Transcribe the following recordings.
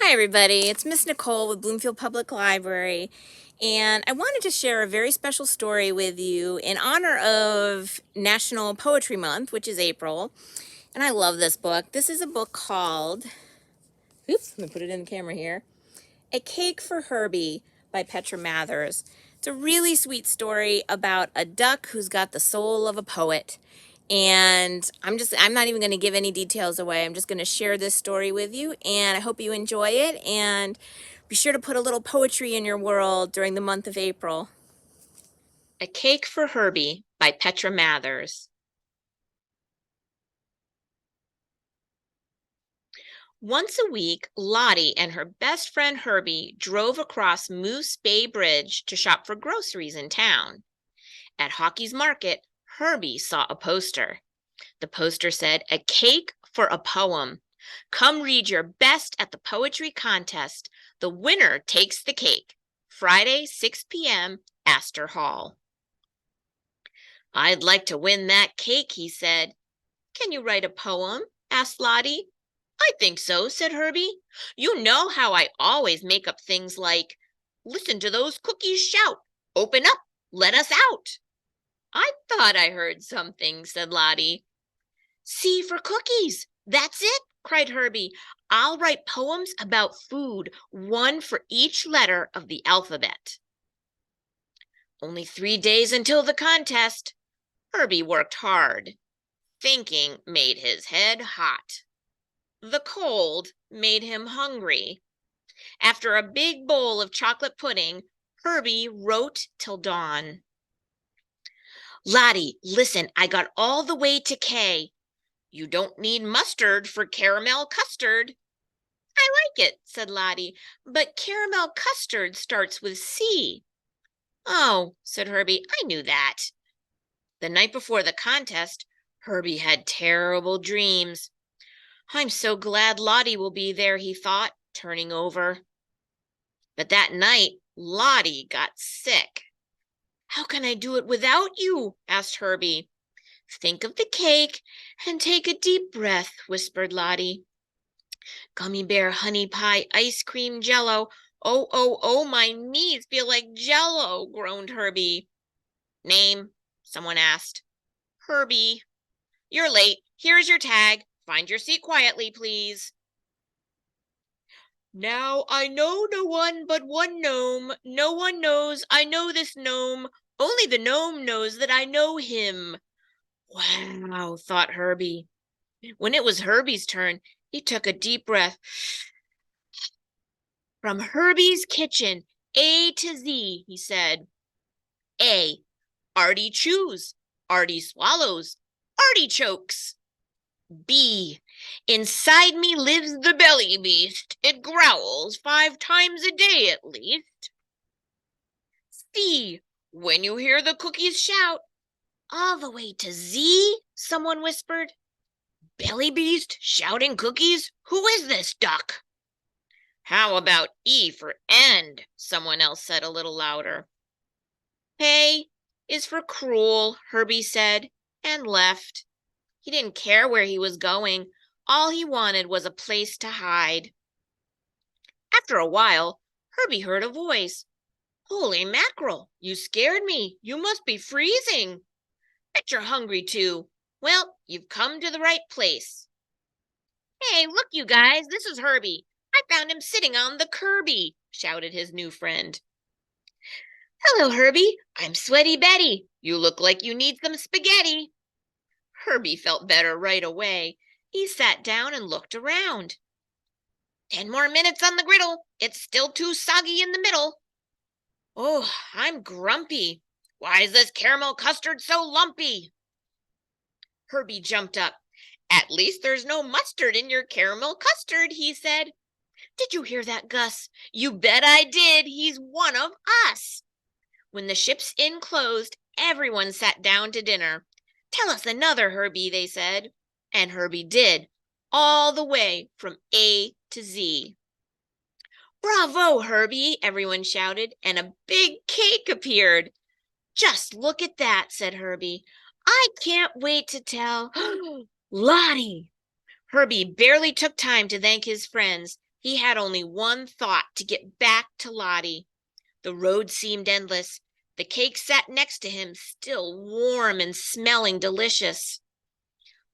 Hi everybody, it's Miss Nicole with Bloomfield Public Library, and I wanted to share a very special story with you in honor of National Poetry Month, which is April, and I love this book. This is a book called, let me put it in the camera here, A Cake for Herbie by Petra Mathers. It's a really sweet story about a duck who's got the soul of a poet. And I'm not even going to give any details away. I'm just going to share this story with you, and I hope you enjoy it. And be sure to put a little poetry in your world during the month of April. A Cake for Herbie by Petra Mathers. Once a week, Lottie and her best friend Herbie drove across Moose Bay Bridge to shop for groceries in town. At Hockey's Market, Herbie saw a poster. The poster said, "A cake for a poem. Come read your best at the poetry contest. The winner takes the cake. Friday, 6 p.m., Astor Hall." "I'd like to win that cake," he said. "Can you write a poem?" asked Lottie. "I think so," said Herbie. "You know how I always make up things like, 'Listen to those cookies shout. Open up, let us out.'" "I thought I heard something," said Lottie. "C for cookies. That's it," cried Herbie. "I'll write poems about food, one for each letter of the alphabet." Only 3 days until the contest. Herbie worked hard. Thinking made his head hot. The cold made him hungry. After a big bowl of chocolate pudding, Herbie wrote till dawn. "Lottie, listen, I got all the way to K. You don't need mustard for caramel custard." "I like it," said Lottie, "but caramel custard starts with C." "Oh," said Herbie, "I knew that." The night before the contest, Herbie had terrible dreams. "I'm so glad Lottie will be there," he thought, turning over. But that night, Lottie got sick. "How can I do it without you?" asked Herbie. "Think of the cake and take a deep breath," whispered Lottie. "Gummy bear, honey pie, ice cream, jello. Oh, oh, oh, my knees feel like jello," groaned Herbie. "Name?" someone asked. "Herbie." "You're late. Here's your tag. Find your seat quietly, please." "Now I know no one but one gnome. No one knows I know this gnome. Only the gnome knows that I know him." Wow, thought Herbie. When it was Herbie's turn, he took a deep breath. "From Herbie's kitchen, A to Z," he said. A, Artie chews. Artie swallows. Artichokes. B, inside me lives the belly beast. It growls 5 times a day at least. C, when you hear the cookies shout. All the way to Z, someone whispered. "Belly beast shouting cookies? Who is this duck?" "How about E for end?" someone else said a little louder. "K is for cruel," Herbie said, and left. He didn't care where he was going. All he wanted was a place to hide. After a while, Herbie heard a voice. "Holy mackerel, you scared me. You must be freezing. Bet you're hungry too. Well, you've come to the right place." "Hey, look you guys, this is Herbie. I found him sitting on the Kirby," shouted his new friend. "Hello, Herbie. I'm Sweaty Betty. You look like you need some spaghetti." Herbie felt better right away. He sat down and looked around. 10 more minutes on the griddle. It's still too soggy in the middle. Oh, I'm grumpy. Why is this caramel custard so lumpy?" Herbie jumped up. "At least there's no mustard in your caramel custard," he said. "Did you hear that, Gus? You bet I did. He's one of us." When the ship's inn closed, everyone sat down to dinner. "Tell us another, Herbie," they said. And Herbie did, all the way from A to Z. "Bravo, Herbie," everyone shouted, and a big cake appeared. "Just look at that," said Herbie. "I can't wait to tell Lottie." Herbie barely took time to thank his friends. He had only one thought: to get back to Lottie. The road seemed endless. The cake sat next to him, still warm and smelling delicious.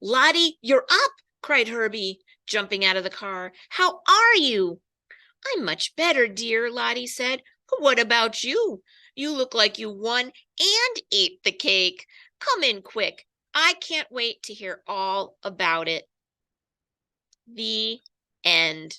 Lottie, you're up, cried Herbie, jumping out of the car. How are you? I'm much better, dear, Lottie said. But what about you? You look like you won and ate the cake. Come in quick. I can't wait to hear all about it. The end.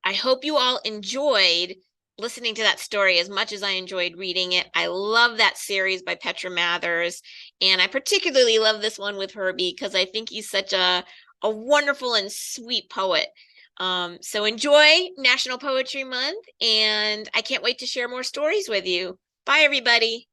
I hope you all enjoyed listening to that story as much as I enjoyed reading it. I love that series by Petra Mathers, and I particularly love this one with Herbie because I think he's such a wonderful and sweet poet. So enjoy National Poetry Month, and I can't wait to share more stories with you. Bye, everybody.